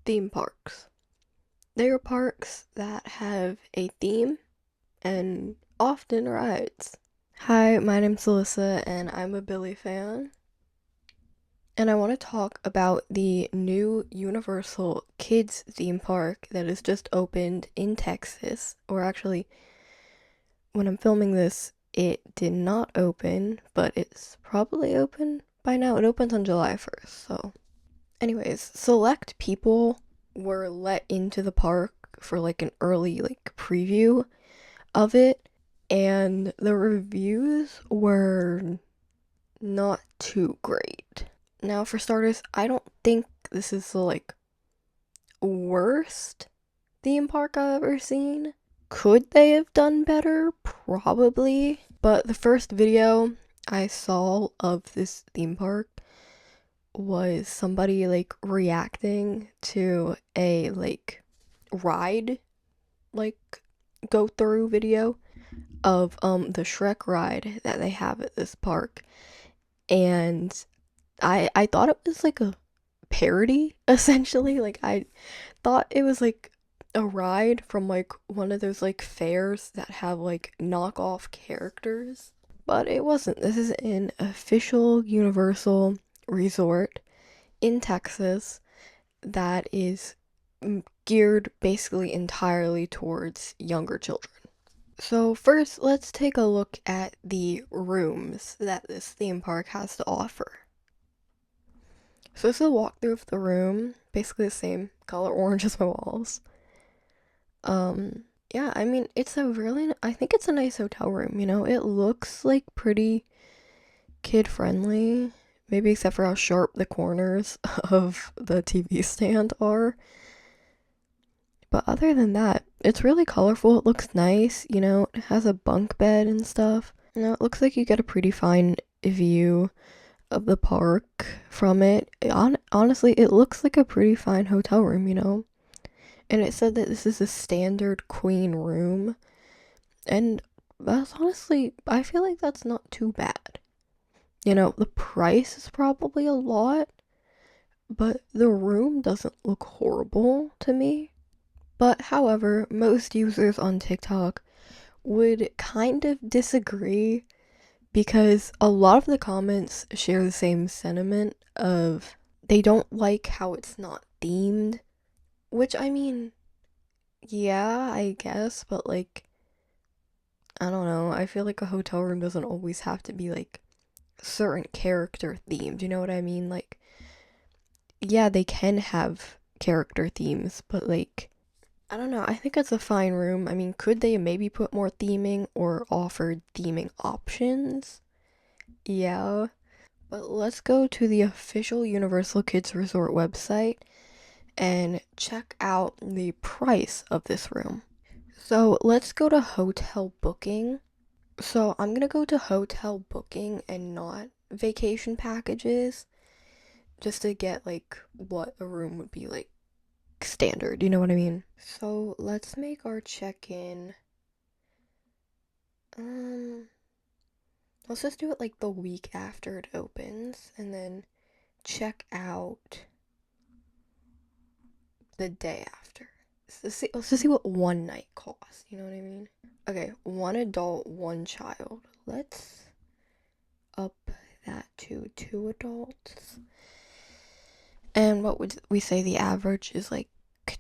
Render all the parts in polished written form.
theme parks. They are parks that have a theme and often rides. Hi, my name's Alyssa and I'm a Billy fan. And I want to talk about the new Universal Kids theme park that has just opened in Texas. Or actually, when I'm filming this, it did not open, but it's probably open by now. It opens on July 1st, so. Anyways, select people were let into the park for like an early preview of it, and the reviews were not too great. Now, for starters, I don't think this is the worst theme park I've ever seen. Could they have done better? Probably. But the first video I saw of this theme park was somebody reacting to a ride go through video of the Shrek ride that they have at this park. And I thought it was like a parody essentially. I thought it was like a ride from one of those fairs that have knockoff characters, but it wasn't. This is an official Universal resort in Texas that is geared basically entirely towards younger children. So first, let's take a look at the rooms that this theme park has to offer. So this is a walkthrough of the room, basically the same color orange as my walls. Yeah, I mean, I think it's a nice hotel room, it looks pretty kid-friendly, maybe except for how sharp the corners of the TV stand are. But other than that, it's really colorful, it looks nice, it has a bunk bed and stuff. It looks like you get a pretty fine view of the park from it. Honestly, it looks like a pretty fine hotel room, And it said that this is a standard queen room. And that's honestly, I feel like that's not too bad. The price is probably a lot, but the room doesn't look horrible to me. But however, most users on TikTok would kind of disagree because a lot of the comments share the same sentiment of they don't like how it's not themed, which I mean, yeah, I guess, but I don't know, I feel like a hotel room doesn't always have to be certain character themed, you know what I mean? Yeah, they can have character themes, but I don't know, I think it's a fine room. I mean, could they maybe put more theming or offer theming options? Yeah. But let's go to the official Universal Kids Resort website and check out the price of this room. So let's go to hotel booking. So I'm gonna go to hotel booking and not vacation packages just to get what a room would be standard, you know what I mean? So let's make our check-in. Um, let's just do it the week after it opens and then check out the day after. Let's just see what one night costs, you know what I mean? Okay, one adult, one child. Let's up that to two adults. And what would we say the average is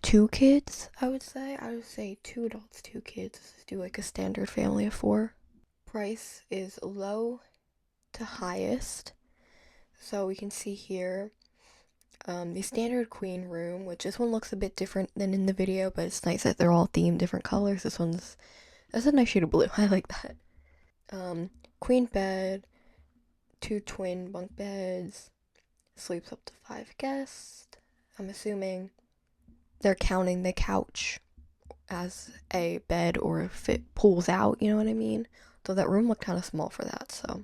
two kids, I would say. I would say two adults, two kids. Let's do a standard family of four. Price is low to highest. So we can see here the standard queen room, which this one looks a bit different than in the video, but it's nice that they're all themed different colors. That's a nice shade of blue. I like that. Queen bed, two twin bunk beds, sleeps up to 5 guests. I'm assuming they're counting the couch as a bed or if it pulls out, you know what I mean? So that room looked kind of small for that, so.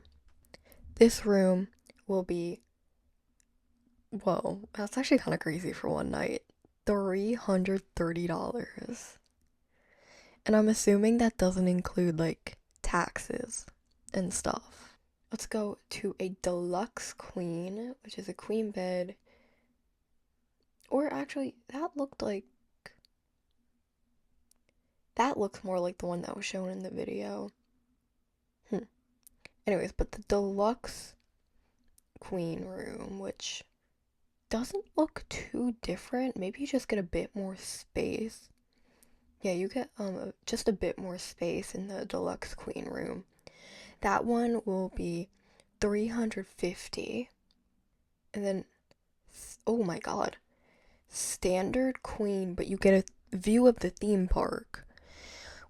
This room will be, whoa, that's actually kind of crazy for one night. $330. And I'm assuming that doesn't include taxes and stuff. Let's go to a deluxe queen, which is a queen bed, Or actually, that looks more like the one that was shown in the video. Hmm. Anyways, but the deluxe queen room, which doesn't look too different. Maybe you just get a bit more space. Yeah, you get just a bit more space in the deluxe queen room. That one will be 350. And then oh my god, standard queen, but you get a view of the theme park.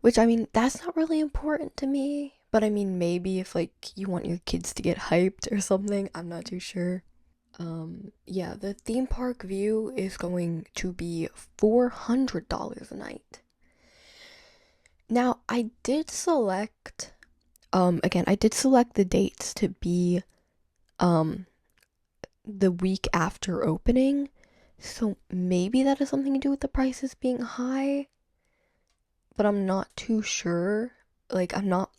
Which I mean, that's not really important to me, but I mean maybe if like you want your kids to get hyped or something, I'm not too sure. Yeah, the theme park view is going to be $400 a night. Now, I did select the dates to be um the week after opening. So maybe that has something to do with the prices being high, but I'm not too sure. Like I'm not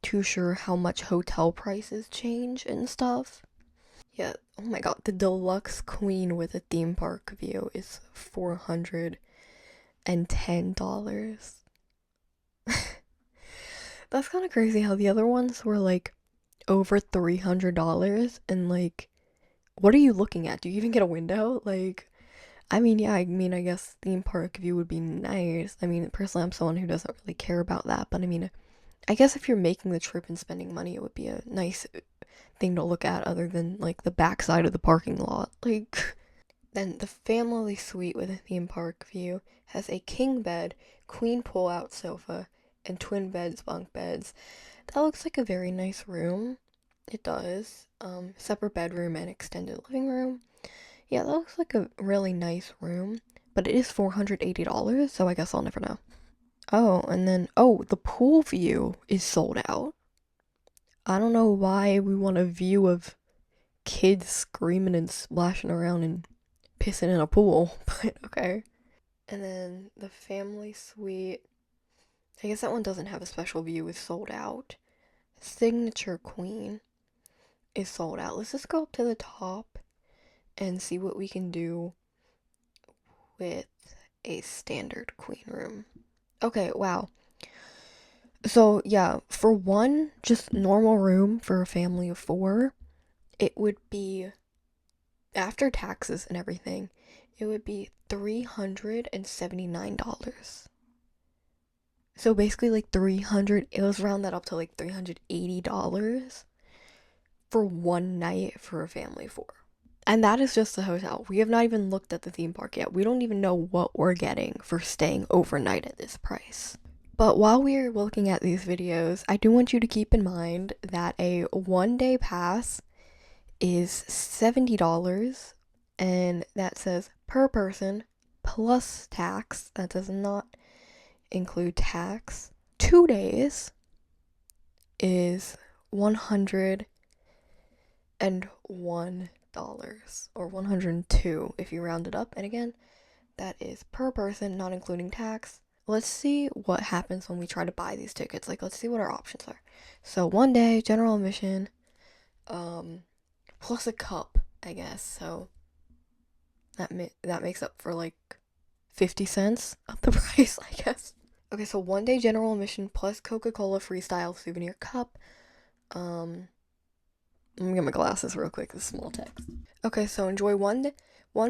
too sure how much hotel prices change and stuff. Yeah, oh my god, the deluxe queen with a theme park view is $410. That's kind of crazy how the other ones were like over $300 and like what are you looking at? Do you even get a window? Like I mean, yeah, I mean, I guess theme park view would be nice. I mean, personally, I'm someone who doesn't really care about that, but I mean, I guess if you're making the trip and spending money, it would be a nice thing to look at other than like the backside of the parking lot. Like, then the family suite with a theme park view has a king bed, queen pull-out sofa, and twin beds, bunk beds. That looks like a very nice room. It does. Separate bedroom and extended living room. Yeah, that looks like a really nice room, but it is $480, so I guess I'll never know. Oh, and then, oh, the pool view is sold out. I don't know why we want a view of kids screaming and splashing around and pissing in a pool, but okay. And then the family suite, I guess that one doesn't have a special view, is sold out. Signature queen is sold out. Let's just go up to the top and see what we can do with a standard queen room. Okay, wow. So, yeah, for one just normal room for a family of four, it would be, after taxes and everything, it would be $379. So basically, like 300, it was round that up to like $380 for one night for a family of four. And that is just the hotel. We have not even looked at the theme park yet. We don't even know what we're getting for staying overnight at this price. But while we're looking at these videos, I do want you to keep in mind that a 1 day pass is $70 and that says per person plus tax. That does not include tax. 2 days is $101 or 102 if you round it up. And again, that is per person, not including tax. Let's see what happens when we try to buy these tickets. Like, let's see what our options are. So 1 day general admission, plus a cup, I guess. So that makes up for like 50 cents of the price, I guess. Okay, so 1 day general admission plus Coca-Cola freestyle souvenir cup. Let me get my glasses real quick. This small text. Okay, so enjoy one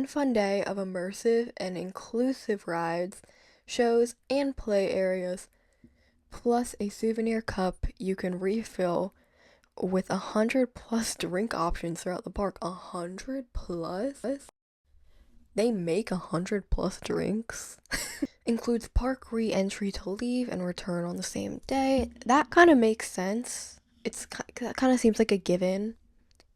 fun day of immersive and inclusive rides, shows, and play areas, plus a souvenir cup you can refill with 100+ drink options throughout the park. 100+? They make 100+ drinks? Includes park re-entry to leave and return on the same day. That kind of makes sense. That kind of seems like a given.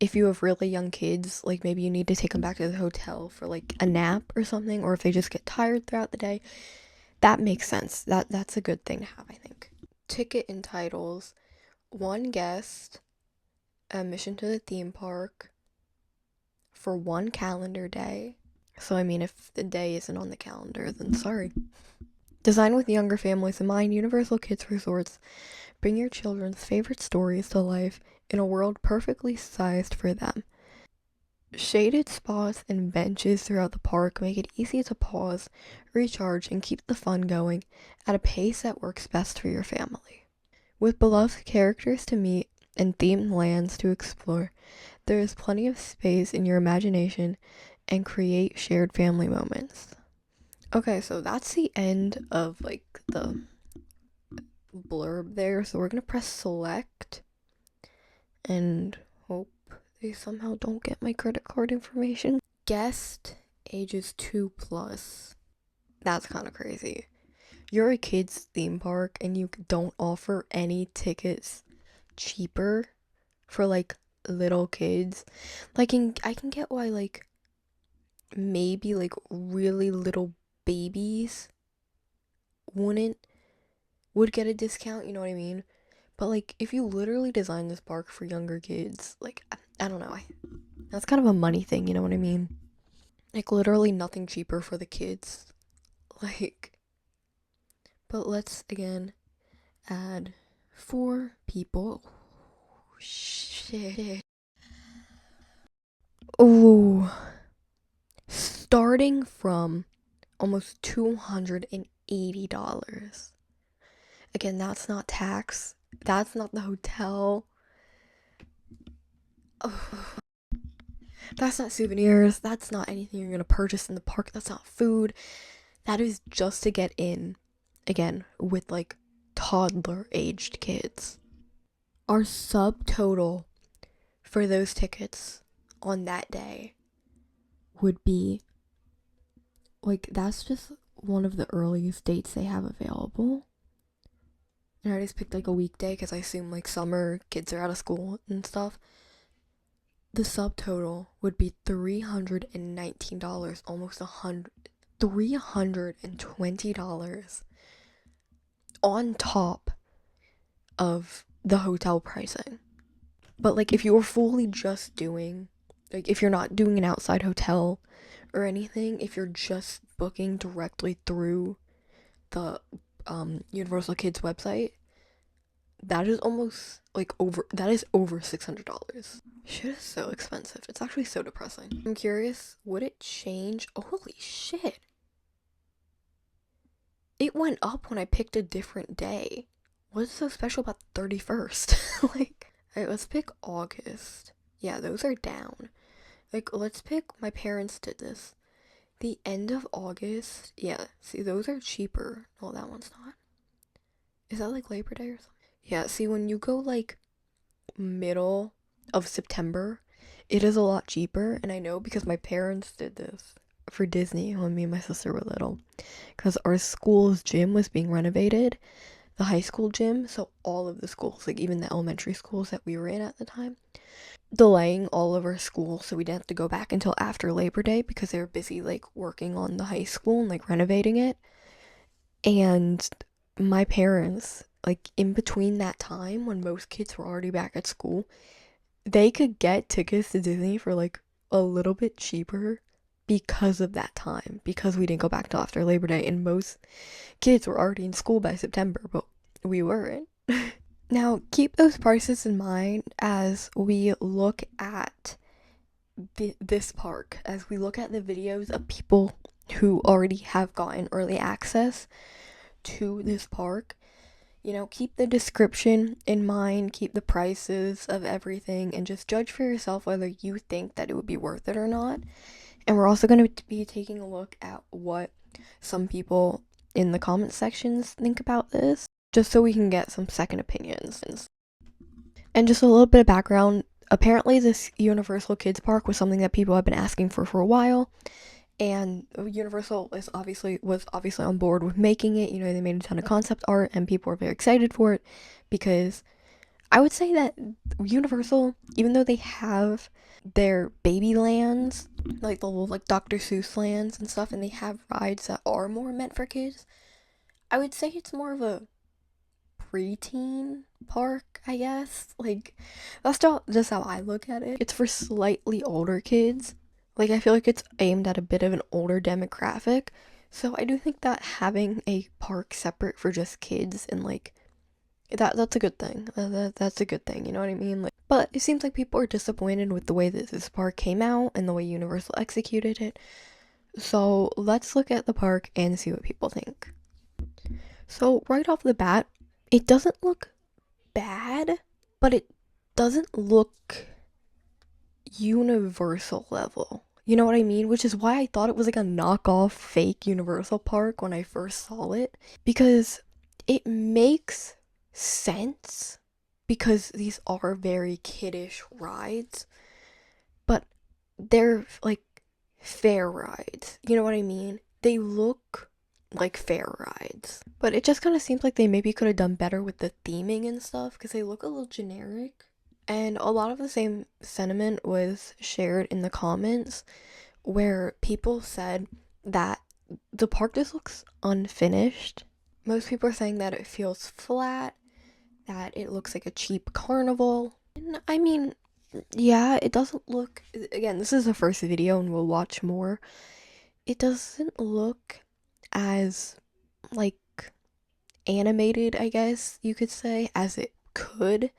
If you have really young kids, like maybe you need to take them back to the hotel for like a nap or something, or if they just get tired throughout the day, that makes sense. That's a good thing to have, I think. Ticket entitles one guest, admission to the theme park for one calendar day. So I mean, if the day isn't on the calendar, then sorry. Designed with younger families in mind, Universal Kids Resorts bring your children's favorite stories to life in a world perfectly sized for them. Shaded spots and benches throughout the park make it easy to pause, recharge, and keep the fun going at a pace that works best for your family. With beloved characters to meet and themed lands to explore, there is plenty of space in your imagination and create shared family moments. Okay, so that's the end of like the blurb there. So we're gonna press select and hope they somehow don't get my credit card information. Guest ages 2 plus. That's kind of crazy. You're a kids theme park and you don't offer any tickets cheaper for like little kids. Like I can get why like maybe like really little babies wouldn't would get a discount, you know what I mean? But like if you literally design this park for younger kids, like I don't know, that's kind of a money thing, you know what I mean? Like literally nothing cheaper for the kids. Like but let's again add 4 people. Oh, shit. Oh, starting from almost $280. Again, that's not tax. That's not the hotel. Oh, that's not souvenirs. That's not anything you're gonna purchase in the park. That's not food. That is just to get in. Again, with like toddler aged kids. Our subtotal for those tickets on that day would be like that's just one of the earliest dates they have available. And I just picked like a weekday because I assume like summer kids are out of school and stuff. The subtotal would be $319, almost $320 on top of the hotel pricing. But like if you were fully just doing like if you're not doing an outside hotel or anything, if you're just booking directly through the Universal Kids website, that is almost like over $600. Shit is so expensive. It's actually so depressing. I'm curious, would it change? Oh, holy shit. It went up when I picked a different day. What's so special about the 31st? Like, alright, let's pick August. Yeah, those are down. Like, let's pick, my parents did this. The end of August. Yeah, see, those are cheaper. No, that one's not. Is that like Labor Day or something? Yeah, see, when you go like middle of September, it is a lot cheaper. And I know because my parents did this for Disney when me and my sister were little. Because our school's gym was being renovated, the high school gym. So all of the schools, like even the elementary schools that we were in at the time, delaying all of our school so we didn't have to go back until after Labor Day because they were busy like working on the high school and like renovating it. And my parents, like in between that time when most kids were already back at school, they could get tickets to Disney for like a little bit cheaper because of that time, because we didn't go back till after Labor Day, and most kids were already in school by September, but we weren't. Now, keep those prices in mind as we look at this park, as we look at the videos of people who already have gotten early access to this park. You know, keep the description in mind, keep the prices of everything, and just judge for yourself whether you think that it would be worth it or not. And we're also going to be taking a look at what some people in the comment sections think about this, just so we can get some second opinions. And just a little bit of background, apparently this Universal Kids Park was something that people have been asking for a while. And Universal was obviously on board with making it. You know, they made a ton of concept art and people were very excited for it because I would say that Universal, even though they have their baby lands, like the little like Dr. Seuss lands and stuff, and they have rides that are more meant for kids, I would say it's more of a preteen park, I guess. Like that's just how I look at it. It's for slightly older kids. Like I feel like it's aimed at a bit of an older demographic. So I do think that having a park separate for just kids and like That's a good thing. That's a good thing, you know what I mean? Like, but it seems like people are disappointed with the way that this park came out and the way Universal executed it. So let's look at the park and see what people think. So right off the bat, it doesn't look bad, but it doesn't look Universal level. You know what I mean? Which is why I thought it was like a knockoff fake Universal Park when I first saw it. Because it makes sense because these are very kiddish rides, but they're like fair rides. You know what I mean? They look like fair rides. But it just kind of seems like they maybe could have done better with the theming and stuff because they look a little generic. And a lot of the same sentiment was shared in the comments where people said that the park just looks unfinished. Most people are saying that it feels flat, that it looks like a cheap carnival. And I mean, yeah, it doesn't look. Again, this is the first video and we'll watch more. It doesn't look as, like, animated, I guess you could say, as it could.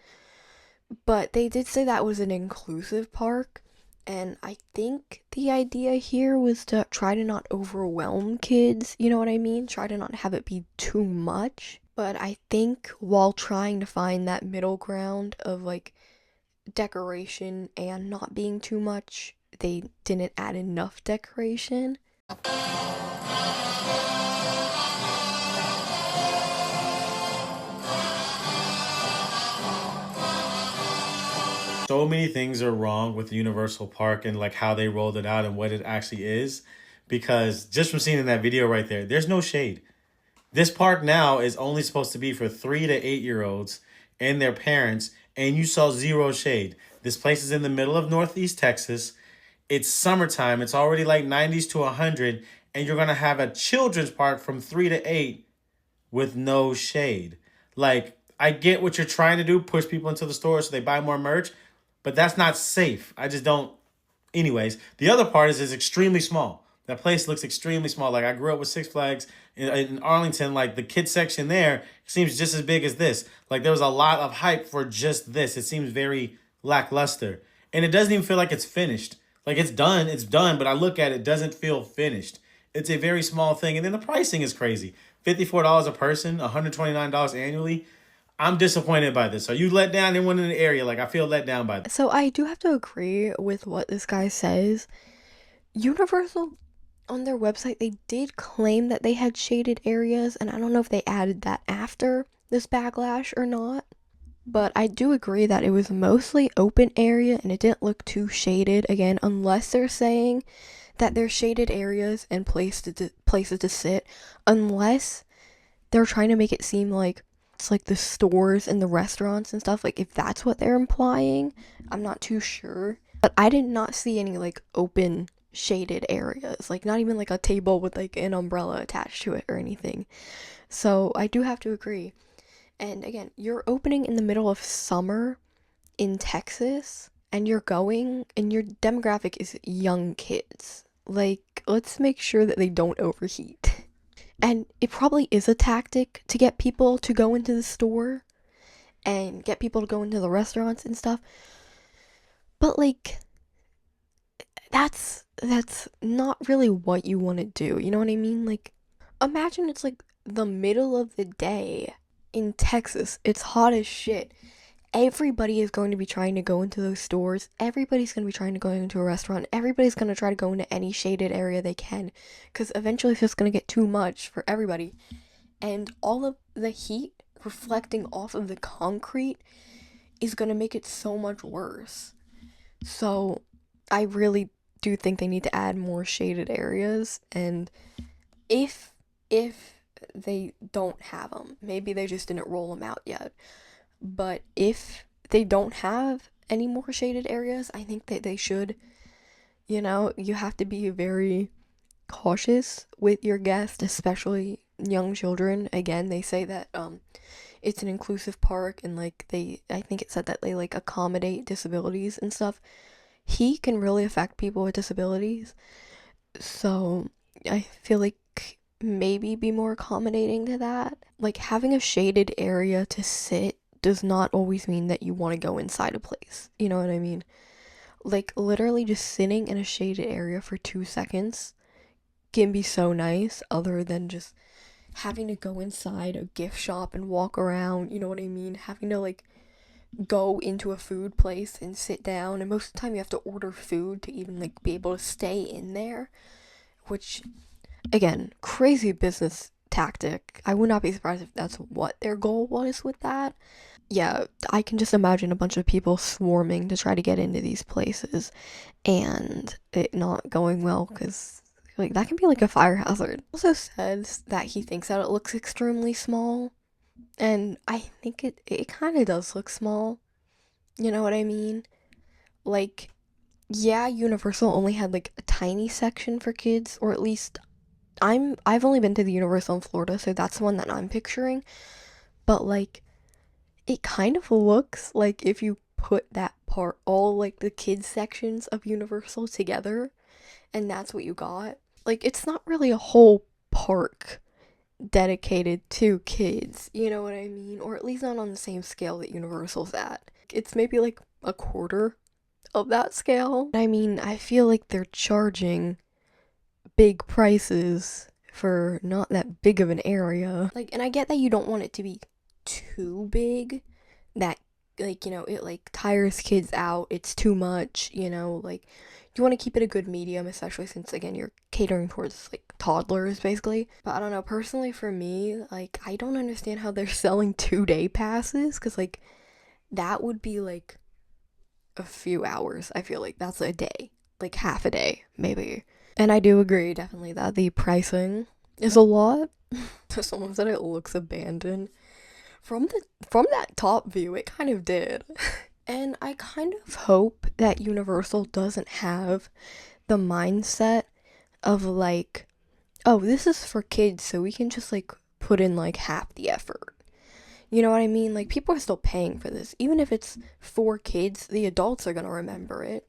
But they did say that was an inclusive park, and I think the idea here was to try to not overwhelm kids, you know what I mean? Try to not have it be too much. But I think while trying to find that middle ground of like decoration and not being too much, they didn't add enough decoration. So many things are wrong with Universal Park and like how they rolled it out and what it actually is. Because just from seeing in that video right there, there's no shade. This park now is only supposed to be for 3 to 8 year olds and their parents, and you saw zero shade. This place is in the middle of Northeast Texas. It's summertime. It's already like 90s to 100, and you're gonna have a children's park from 3 to 8 with no shade. Like, I get what you're trying to do, push people into the store so they buy more merch, but that's not safe. I just don't. Anyways, the other part is extremely small. That place looks extremely small. Like I grew up with Six Flags in Arlington. Like the kids section there seems just as big as this. Like there was a lot of hype for just this. It seems very lackluster, and it doesn't even feel like it's finished. Like it's done. But I look at it, doesn't feel finished. It's a very small thing, and then the pricing is crazy. $54 a person, $129 annually. I'm disappointed by this. Are you let down? Anyone in the area? Like I feel let down by this. So I do have to agree with what this guy says. Universal on their website, they did claim that they had shaded areas, and I don't know if they added that after this backlash or not. But I do agree that it was mostly open area and it didn't look too shaded. Again, unless they're saying that there's shaded areas and places to sit, unless they're trying to make it seem like it's like the stores and the restaurants and stuff. Like if that's what they're implying, I'm not too sure. But I did not see any like open shaded areas, like not even like a table with like an umbrella attached to it or anything. So I do have to agree. And again, you're opening in the middle of summer in Texas and you're going and your demographic is young kids. Like, let's make sure that they don't overheat. And it probably is a tactic to get people to go into the store and get people to go into the restaurants and stuff. But like that's not really what you want to do. You know what I mean? Like imagine it's like the middle of the day in Texas. It's hot as shit. Everybody is going to be trying to go into those stores. Everybody's going to be trying to go into a restaurant. Everybody's going to try to go into any shaded area they can because eventually it's just going to get too much for everybody. And all of the heat reflecting off of the concrete is going to make it so much worse. So I really do think they need to add more shaded areas, and if they don't have them, maybe they just didn't roll them out yet. But if they don't have any more shaded areas, I think that they should. You know, you have to be very cautious with your guests, especially young children. Again, they say that it's an inclusive park and like I think it said that they like accommodate disabilities and stuff. Heat can really affect people with disabilities. So I feel like maybe be more accommodating to that. Like, having a shaded area to sit does not always mean that you want to go inside a place. You know what I mean? Like, literally just sitting in a shaded area for 2 seconds can be so nice, other than just having to go inside a gift shop and walk around, you know what I mean? Having to, like, go into a food place and sit down, and most of the time you have to order food to even, like, be able to stay in there, which, again, crazy business tactic. I would not be surprised if that's what their goal was with that. Yeah, I can just imagine a bunch of people swarming to try to get into these places and it not going well, because like that can be like a fire hazard. Also says that he thinks that it looks extremely small, and I think it kind of does look small. You know what I mean? Like, yeah, Universal only had like a tiny section for kids, or at least I've only been to the Universal in Florida, so that's the one that I'm picturing. But like, it kind of looks like if you put that part, all like the kids sections of Universal together, and that's what you got. Like, it's not really a whole park dedicated to kids, you know what I mean? Or at least not on the same scale that Universal's at. It's maybe like a quarter of that scale. I mean, I feel like they're charging big prices for not that big of an area. Like, and I get that you don't want it to be too big, that, like, you know, it like tires kids out, it's too much, you know, like, you want to keep it a good medium, especially since, again, you're catering towards like toddlers basically. But I don't know, personally for me, like, I don't understand how they're selling 2-day passes, because like that would be like a few hours. I feel like that's a day, like half a day maybe. And I do agree definitely that the pricing is a lot. Someone said it looks abandoned. From that top view, it kind of did. And I kind of hope that Universal doesn't have the mindset of like, oh, this is for kids, so we can just like put in like half the effort. You know what I mean? Like, people are still paying for this. Even if it's for kids, the adults are gonna remember it.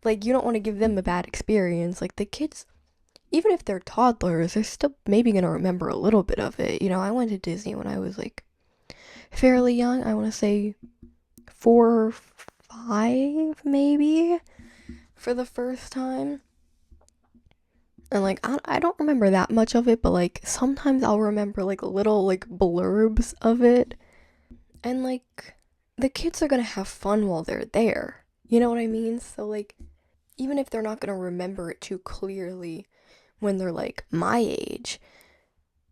Like, you don't want to give them a bad experience. Like, the kids, even if they're toddlers, they're still maybe gonna remember a little bit of it. You know, I went to Disney when I was like fairly young. I want to say 4 or 5 maybe, for the first time. And like, I don't remember that much of it, but like sometimes I'll remember like little like blurbs of it. And like, the kids are gonna have fun while they're there. You know what I mean? So like, even if they're not gonna remember it too clearly when they're like my age,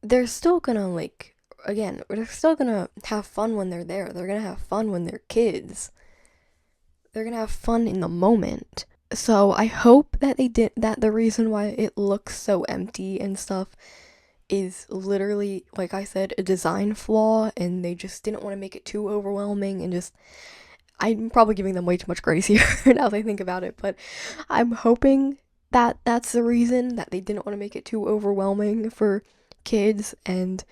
they're still gonna like, again, they're still gonna have fun when they're there. They're gonna have fun when they're kids. They're gonna have fun in the moment. So I hope that they did that. The reason why it looks so empty and stuff is literally, like I said, a design flaw, and they just didn't want to make it too overwhelming, and just, I'm probably giving them way too much grace here now that I think about it, but I'm hoping that that's the reason, that they didn't want to make it too overwhelming for kids, and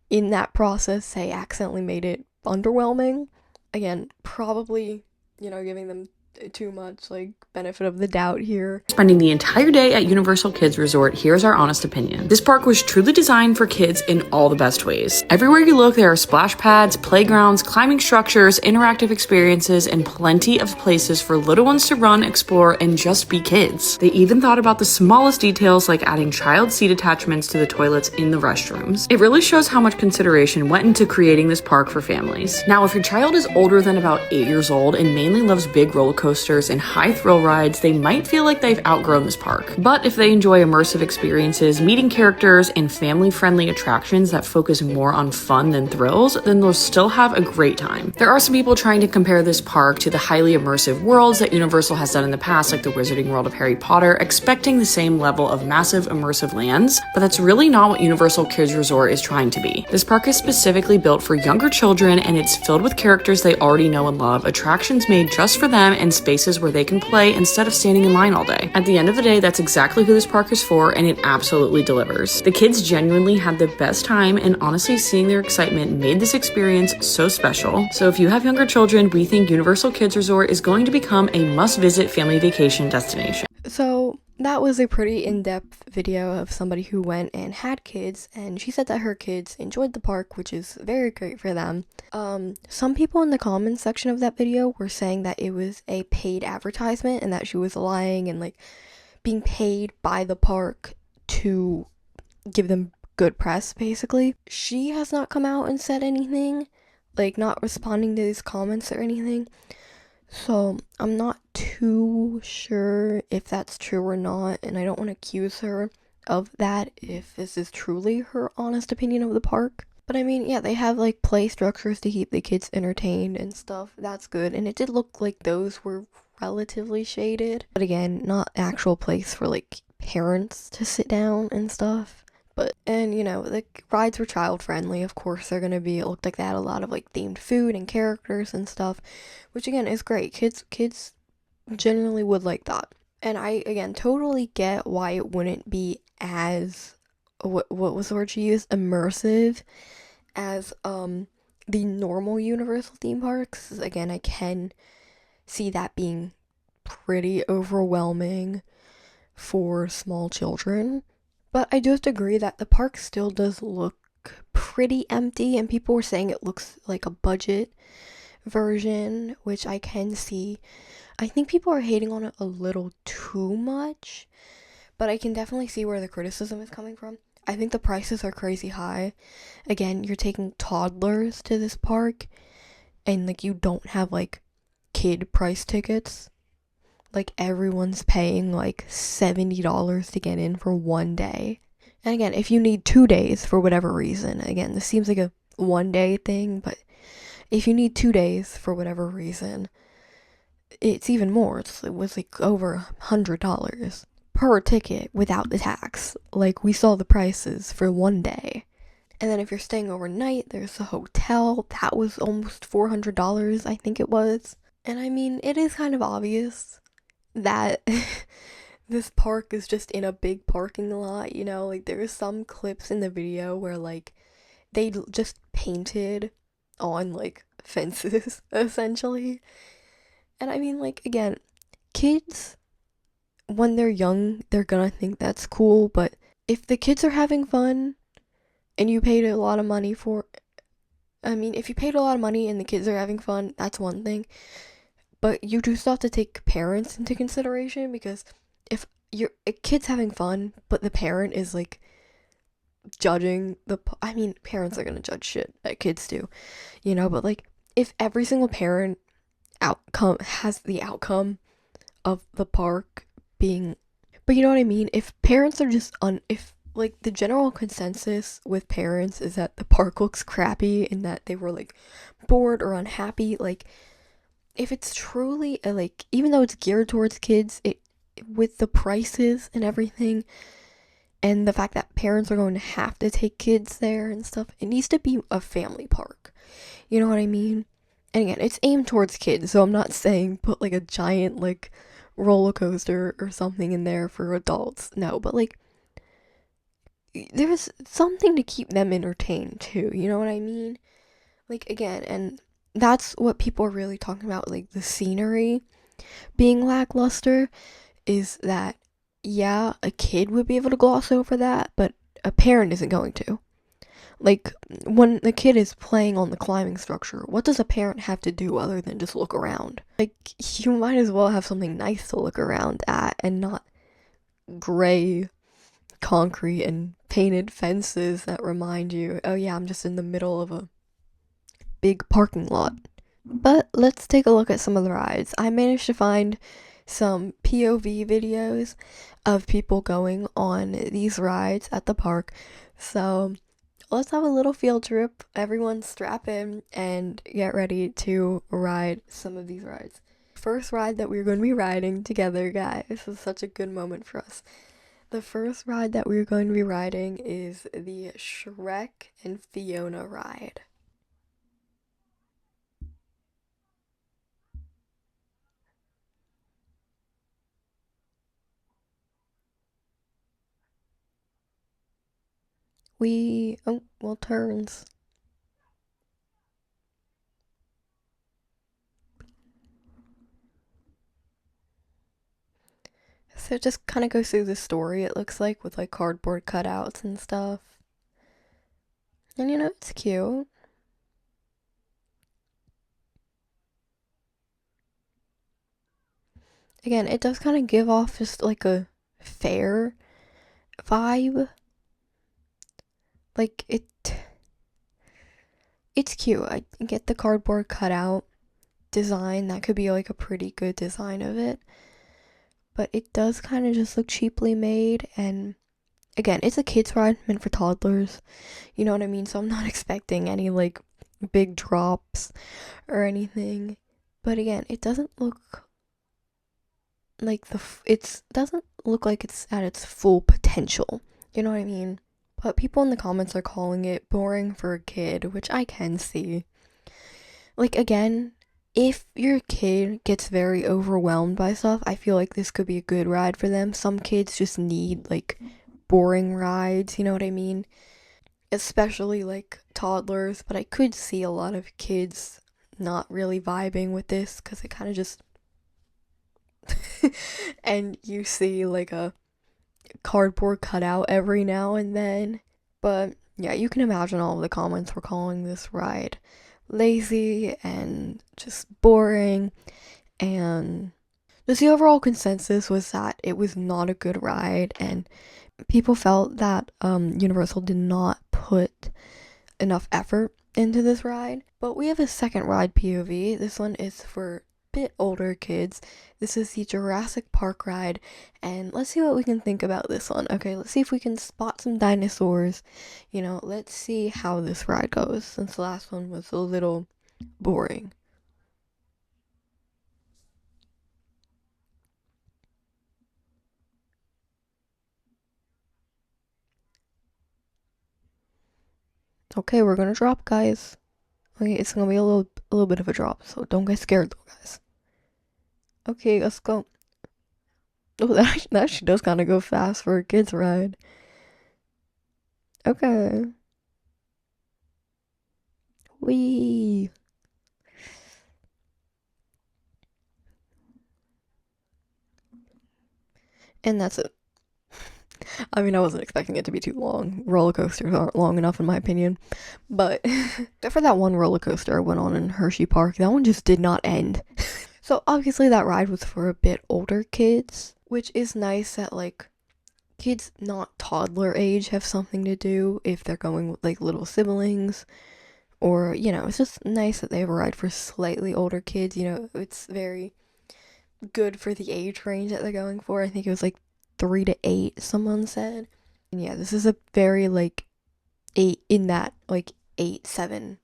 in that process they accidentally made it underwhelming. Again, probably, you know, giving them too much like benefit of the doubt here. Spending the entire day at Universal Kids Resort, here's our honest opinion. This park was truly designed for kids in all the best ways. Everywhere you look, there are splash pads, playgrounds, climbing structures, interactive experiences, and plenty of places for little ones to run, explore, and just be kids. They even thought about the smallest details, like adding child seat attachments to the toilets in the restrooms. It really shows how much consideration went into creating this park for families. Now, if your child is older than about 8 years old and mainly loves big roller coasters and high thrill rides, they might feel like they've outgrown this park. But if they enjoy immersive experiences, meeting characters, and family-friendly attractions that focus more on fun than thrills, then they'll still have a great time. There are some people trying to compare this park to the highly immersive worlds that Universal has done in the past, like the Wizarding World of Harry Potter, expecting the same level of massive immersive lands, but that's really not what Universal Kids Resort is trying to be. This park is specifically built for younger children, and it's filled with characters they already know and love, attractions made just for them, and spaces where they can play instead of standing in line all day. At the end of the day, that's exactly who this park is for, and it absolutely delivers. The kids genuinely had the best time, and honestly, seeing their excitement made this experience so special. So if you have younger children, we think Universal Kids Resort is going to become a must-visit family vacation destination. So that was a pretty in-depth video of somebody who went and had kids, and she said that her kids enjoyed the park, which is very great for them. Some people in the comments section of that video were saying that it was a paid advertisement and that she was lying and like being paid by the park to give them good press, basically. She has not come out and said anything, like not responding to these comments or anything. So I'm not too sure if that's true or not, and I don't want to accuse her of that if this is truly her honest opinion of the park. But I mean, yeah, they have like play structures to keep the kids entertained and stuff. That's good. And it did look like those were relatively shaded. But again, not actual place for like parents to sit down and stuff. But, and you know, the rides were child friendly. Of course, they're gonna be, it looked like they had a lot of like themed food and characters and stuff, which again is great. Kids generally would like that. And I, again, totally get why it wouldn't be as, what was the word she used? Immersive as the normal Universal theme parks. Again, I can see that being pretty overwhelming for small children. But I do have to agree that the park still does look pretty empty, and people were saying it looks like a budget version, which I can see. I think people are hating on it a little too much, but I can definitely see where the criticism is coming from. I think the prices are crazy high. Again, you're taking toddlers to this park, and like you don't have like kid price tickets. Like everyone's paying like $70 to get in for one day. And again, if you need 2 days for whatever reason, again, this seems like a 1 day thing, but if you need 2 days for whatever reason, it's even more. It was like over $100 per ticket without the tax. Like we saw the prices for one day. And then if you're staying overnight, there's a hotel. That was almost $400, I think it was. And I mean, it is kind of obvious that this park is just in a big parking lot, you know? Like there's some clips in the video where like they just painted on like fences essentially. And I mean, like, again, kids, when they're young, they're gonna think that's cool, but if the kids are having fun and you paid a lot of money for, I mean, if you paid a lot of money and the kids are having fun, that's one thing. But you do still have to take parents into consideration, because if your a kid's having fun, but the parent is like judging I mean, parents are gonna judge shit that kids do, you know, but like if every single parent outcome has the outcome of the park being, but you know what I mean, if parents are just if like the general consensus with parents is that the park looks crappy and that they were like bored or unhappy, like if it's truly like, even though it's geared towards kids, it, with the prices and everything and the fact that parents are going to have to take kids there and stuff, it needs to be a family park, you know what I mean? And again, it's aimed towards kids, so I'm not saying put like a giant like roller coaster or something in there for adults. No, but like there's something to keep them entertained too, you know what I mean? Like again, and that's what people are really talking about, like the scenery being lackluster, is that yeah, a kid would be able to gloss over that, but a parent isn't going to. Like, when the kid is playing on the climbing structure, what does a parent have to do other than just look around? Like, you might as well have something nice to look around at and not gray concrete and painted fences that remind you, oh yeah, I'm just in the middle of a big parking lot. But let's take a look at some of the rides. I managed to find some POV videos of people going on these rides at the park. So let's have a little field trip. Everyone strap in and get ready to ride some of these rides. First ride that we're going to be riding together, guys. This is such a good moment for us. The first ride that we're going to be riding is the Shrek and Fiona ride. Oh, well, turns. So it just kind of goes through the story, it looks like, with like cardboard cutouts and stuff. And it's cute. Again, it does kind of give off just like a fair vibe. Like it's cute. I get the cardboard cutout design. That could be like a pretty good design of it. But it does kind of just look cheaply made, and again, it's a kids ride meant for toddlers. You know what I mean? So I'm not expecting any like big drops or anything. But again, it doesn't look like it doesn't look like it's at its full potential. You know what I mean? But people in the comments are calling it boring for a kid, which I can see. Like again, if your kid gets very overwhelmed by stuff, I feel like this could be a good ride for them. Some kids just need like boring rides, you know what I mean? Especially like toddlers, but I could see a lot of kids not really vibing with this because it kind of just and you see like a cardboard cutout every now and then. But yeah, you can imagine all of the comments were calling this ride lazy and just boring, and just the overall consensus was that it was not a good ride, and people felt that Universal did not put enough effort into this ride. But we have a second ride POV. This one is for bit older kids. This is the Jurassic Park ride, and let's see what we can think about this one. Okay, let's see if we can spot some dinosaurs. Let's see how this ride goes, since the last one was a little boring. Okay, we're gonna drop, guys. Okay, it's gonna be a little bit of a drop, so don't get scared though, guys. Okay, let's go. Oh, that actually does kind of go fast for a kid's ride. Okay. Wee. And that's it. I mean, I wasn't expecting it to be too long. Roller coasters aren't long enough, in my opinion. But except for that one roller coaster I went on in Hershey Park, that one just did not end. So obviously, that ride was for a bit older kids, which is nice that like kids not toddler age have something to do if they're going with like little siblings, or it's just nice that they have a ride for slightly older kids. It's very good for the age range that they're going for. I think it was like 3 to 8, someone said. And yeah, this is a very like 8, in that like 8-7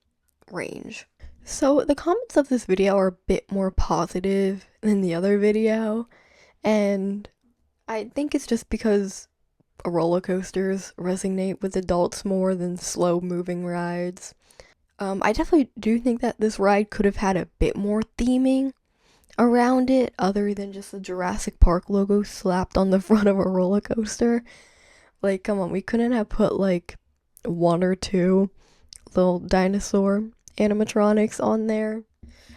range. So the comments of this video are a bit more positive than the other video, and I think it's just because roller coasters resonate with adults more than slow moving rides. I definitely do think that this ride could have had a bit more theming around it other than just the Jurassic Park logo slapped on the front of a roller coaster. Like, come on, we couldn't have put like one or two little dinosaur animatronics on there.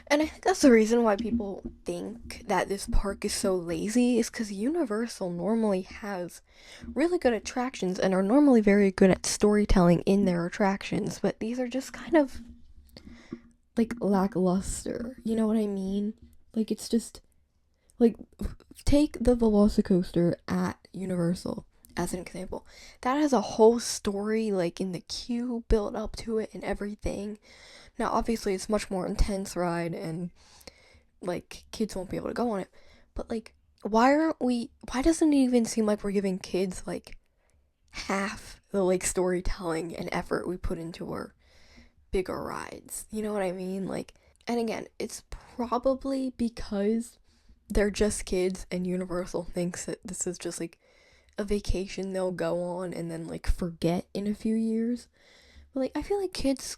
And I think that's the reason why people think that this park is so lazy, is because Universal normally has really good attractions and are normally very good at storytelling in their attractions, but these are just kind of like lackluster. You know what I mean? Like, it's just like, take the Velocicoaster at Universal as an example. That has a whole story, like in the queue built up to it and everything. Now, obviously, it's much more intense ride, and like kids won't be able to go on it. But like, why doesn't it even seem like we're giving kids like half the like storytelling and effort we put into our bigger rides? You know what I mean? Like, and again, it's probably because they're just kids and Universal thinks that this is just like a vacation they'll go on and then like forget in a few years. But like, I feel like kids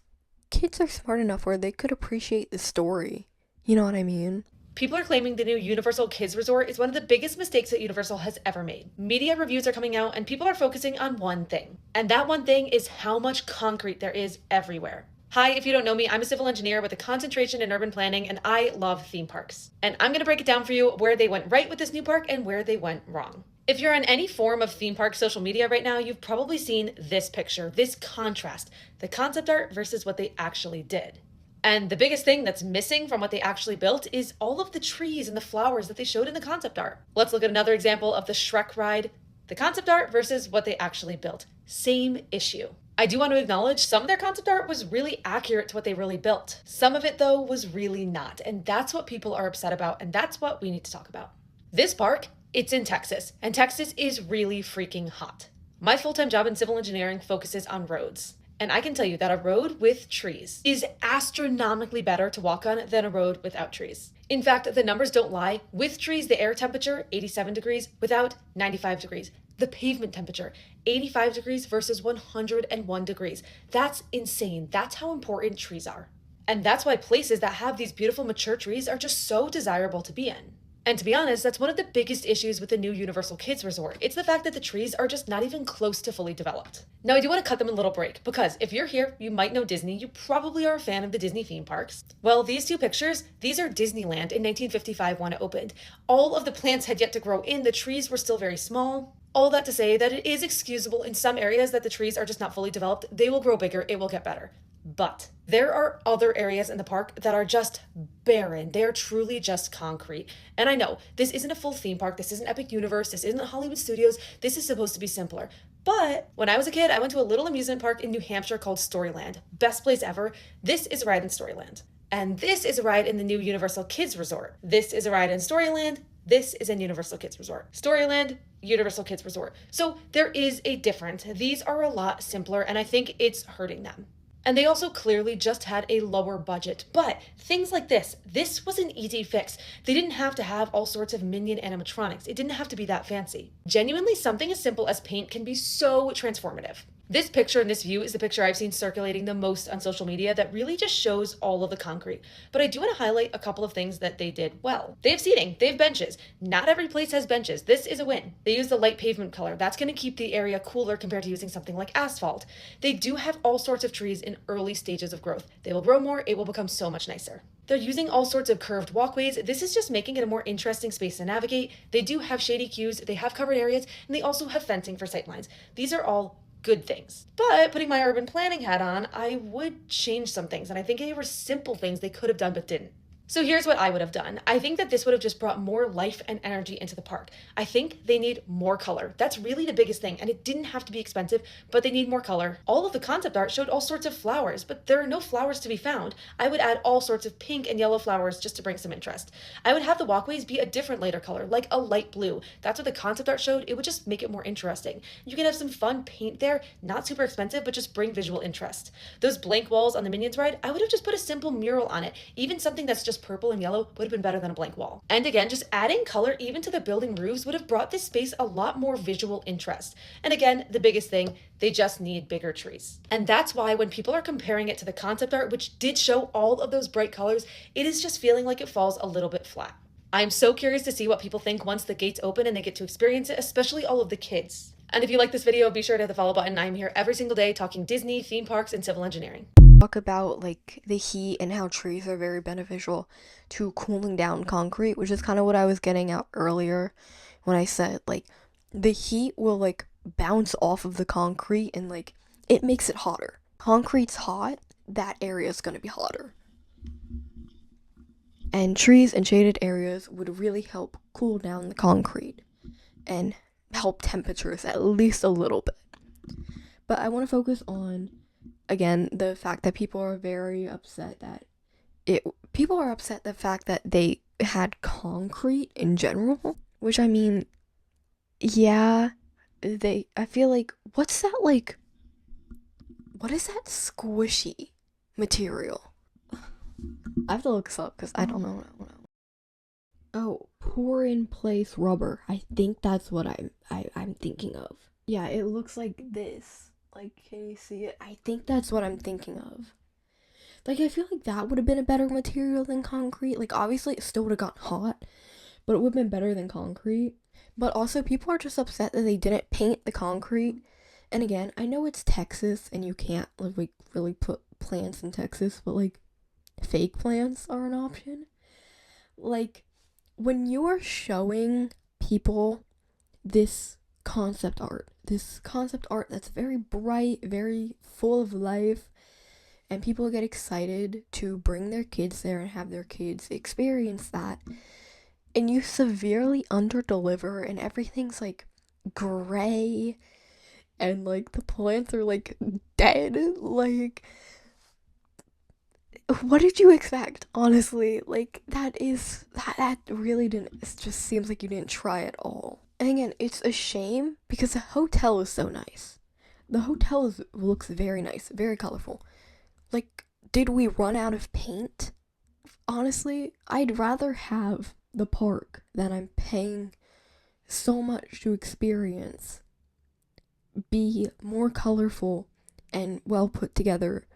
are smart enough where they could appreciate the story. You know what I mean? People are claiming the new Universal Kids Resort is one of the biggest mistakes that Universal has ever made. Media reviews are coming out and people are focusing on one thing. And that one thing is how much concrete there is everywhere. Hi, if you don't know me, I'm a civil engineer with a concentration in urban planning, and I love theme parks. And I'm going to break it down for you where they went right with this new park and where they went wrong. If you're on any form of theme park social media right now, you've probably seen this picture, this contrast, the concept art versus what they actually did. And the biggest thing that's missing from what they actually built is all of the trees and the flowers that they showed in the concept art. Let's look at another example of the Shrek ride, the concept art versus what they actually built. Same issue. I do want to acknowledge some of their concept art was really accurate to what they really built. Some of it, though, was really not. And that's what people are upset about, and that's what we need to talk about. This park, it's in Texas, and Texas is really freaking hot. My full-time job in civil engineering focuses on roads. And I can tell you that a road with trees is astronomically better to walk on than a road without trees. In fact, the numbers don't lie. With trees, the air temperature, 87 degrees, without, 95 degrees. The pavement temperature, 85 degrees versus 101 degrees. That's insane. That's how important trees are. And that's why places that have these beautiful mature trees are just so desirable to be in. And to be honest, that's one of the biggest issues with the new Universal Kids Resort. It's the fact that the trees are just not even close to fully developed. Now, I do want to cut them a little break because if you're here, you might know Disney. You probably are a fan of the Disney theme parks. Well, these two pictures, these are Disneyland in 1955 when it opened. All of the plants had yet to grow in. The trees were still very small. All that to say that it is excusable in some areas that the trees are just not fully developed. They will grow bigger. It will get better. But there are other areas in the park that are just barren. They are truly just concrete. And I know this isn't a full theme park. This isn't Epic Universe. This isn't Hollywood Studios. This is supposed to be simpler. But when I was a kid, I went to a little amusement park in New Hampshire called Storyland. Best place ever. This is a ride in Storyland. And this is a ride in the new Universal Kids Resort. This is a ride in Storyland. This is in Universal Kids Resort. Storyland, Universal Kids Resort. So there is a difference. These are a lot simpler, and I think it's hurting them. And they also clearly just had a lower budget. But things like this was an easy fix. They didn't have to have all sorts of minion animatronics. It didn't have to be that fancy. Genuinely, something as simple as paint can be so transformative. This picture and this view is the picture I've seen circulating the most on social media that really just shows all of the concrete. But I do want to highlight a couple of things that they did well. They have seating, they have benches. Not every place has benches. This is a win. They use the light pavement color. That's going to keep the area cooler compared to using something like asphalt. They do have all sorts of trees in early stages of growth. They will grow more, it will become so much nicer. They're using all sorts of curved walkways. This is just making it a more interesting space to navigate. They do have shady cues, they have covered areas, and they also have fencing for sightlines. These are all good things. But putting my urban planning hat on, I would change some things, and I think they were simple things they could have done but didn't. So here's what I would have done. I think that this would have just brought more life and energy into the park. I think they need more color. That's really the biggest thing, and it didn't have to be expensive, but they need more color. All of the concept art showed all sorts of flowers, but there are no flowers to be found. I would add all sorts of pink and yellow flowers just to bring some interest. I would have the walkways be a different lighter color, like a light blue. That's what the concept art showed. It would just make it more interesting. You can have some fun paint there, not super expensive, but just bring visual interest. Those blank walls on the Minions ride, I would have just put a simple mural on it. Even something that's just purple and yellow would have been better than a blank wall. And again, just adding color even to the building roofs would have brought this space a lot more visual interest. And again, the biggest thing, they just need bigger trees. And that's why when people are comparing it to the concept art, which did show all of those bright colors, it is just feeling like it falls a little bit flat. I'm so curious to see what people think once the gates open and they get to experience it, especially all of the kids. And if you like this video, be sure to hit the follow button. I'm here every single day talking Disney, theme parks, and civil engineering. Talk about like the heat and how trees are very beneficial to cooling down concrete, which is kind of what I was getting at earlier when I said like the heat will like bounce off of the concrete and like it makes it hotter. Concrete's hot, that area is going to be hotter. And trees and shaded areas would really help cool down the concrete and help temperatures at least a little bit. But I want to focus on, again, the fact that people are very upset that the fact that they had concrete in general, which I mean, yeah, I feel like, what is that squishy material? I have to look this up because I don't know. Oh, pour in place rubber. I think that's what I'm thinking of. Yeah, it looks like this. Like, can you see it? I think that's what I'm thinking of. Like, I feel like that would have been a better material than concrete. Like, obviously it still would have gotten hot, but it would have been better than concrete. But also, people are just upset that they didn't paint the concrete. And again, I know it's Texas and you can't like really plants in Texas, but like fake plants are an option. Like when you are showing people this concept art that's very bright, very full of life, and people get excited to bring their kids there and have their kids experience that, and you severely underdeliver and everything's like gray and like the plants are like dead, like what did you expect, honestly? Like that really didn't, it just seems like you didn't try at all. And again, it's a shame because the hotel is so nice. The hotel looks very nice, very colorful. Like, did we run out of paint? Honestly, I'd rather have the park that I'm paying so much to experience be more colorful and well put together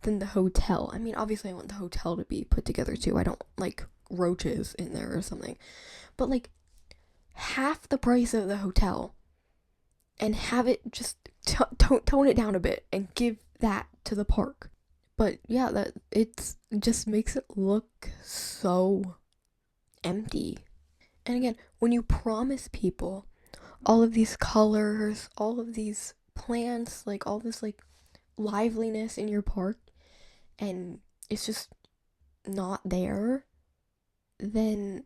than the hotel. I mean, obviously I want the hotel to be put together too. I don't like roaches in there or something. But like half the price of the hotel and have it just tone it down a bit and give that to the park. But yeah, that it's just makes it look so empty. And again, when you promise people all of these colors, all of these plants, like all this like liveliness in your park, and it's just not there, then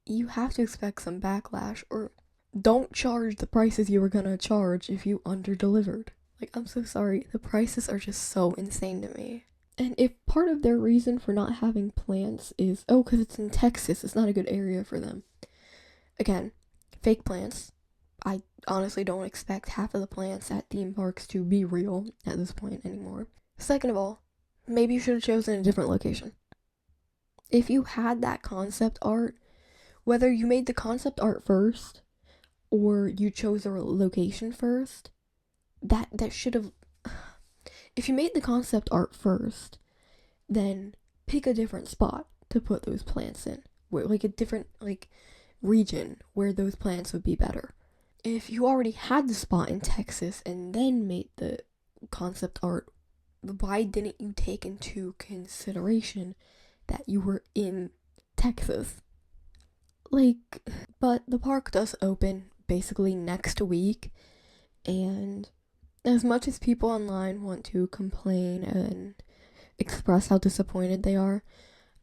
you have to expect some backlash, or don't charge the prices you were gonna charge if you under-delivered. Like, I'm so sorry, the prices are just so insane to me. And if part of their reason for not having plants is, oh, because it's in Texas, it's not a good area for them. Again, fake plants. I honestly don't expect half of the plants at theme parks to be real at this point anymore. Second of all, maybe you should have chosen a different location. If you had that concept art, whether you made the concept art first or you chose a location first, that should have. If you made the concept art first, then pick a different spot to put those plants in, where like a different like region where those plants would be better. If you already had the spot in Texas and then made the concept art, why didn't you take into consideration that you were in Texas? Like, but the park does open basically next week, and as much as people online want to complain and express how disappointed they are,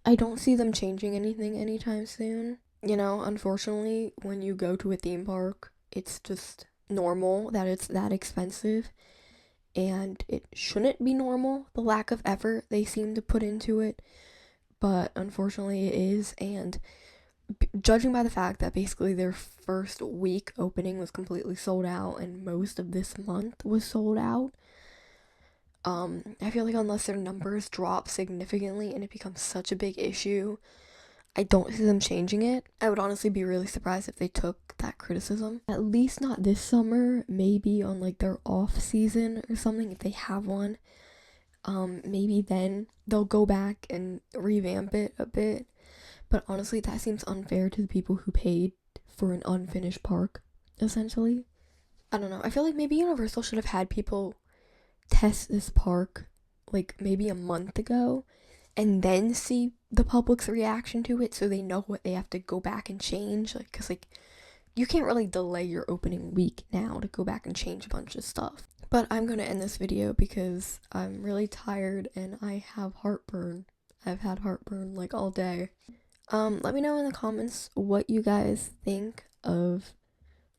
I don't see them changing anything anytime soon. You know, unfortunately, when you go to a theme park, it's just normal that it's that expensive, and it shouldn't be normal, the lack of effort they seem to put into it, but unfortunately it is. And judging by the fact that basically their first week opening was completely sold out and most of this month was sold out, I feel like unless their numbers drop significantly and it becomes such a big issue, I don't see them changing it. I would honestly be really surprised if they took that criticism. At least not this summer, maybe on like their off season or something if they have one. Maybe then they'll go back and revamp it a bit. But honestly, that seems unfair to the people who paid for an unfinished park, essentially. I don't know. I feel like maybe Universal should have had people test this park like maybe a month ago and then see the public's reaction to it so they know what they have to go back and change. Like, because like you can't really delay your opening week now to go back and change a bunch of stuff. But I'm gonna end this video because I'm really tired and I have heartburn. I've had heartburn like all day. Let me know in the comments what you guys think of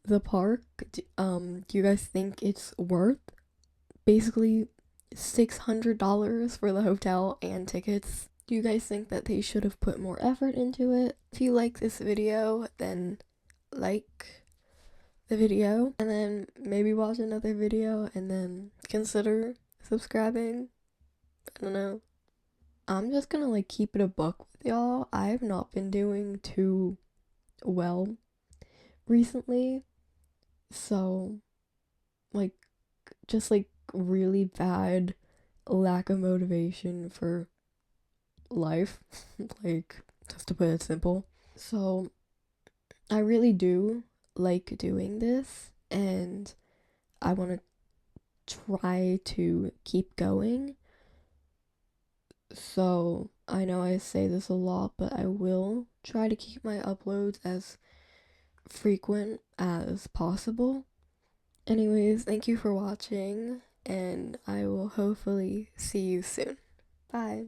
the park. Do you guys think it's worth basically $600 for the hotel and tickets? Do you guys think that they should have put more effort into it? If you like this video, then like the video and then maybe watch another video and then consider subscribing. I don't know. I'm just gonna like keep it a buck with y'all. I have not been doing too well recently, so like just like really bad lack of motivation for life, like just to put it simple. So I really do like doing this and I want to try to keep going, So I know I say this a lot, but I will try to keep my uploads as frequent as possible. Anyways, thank you for watching, and I will hopefully see you soon. Bye.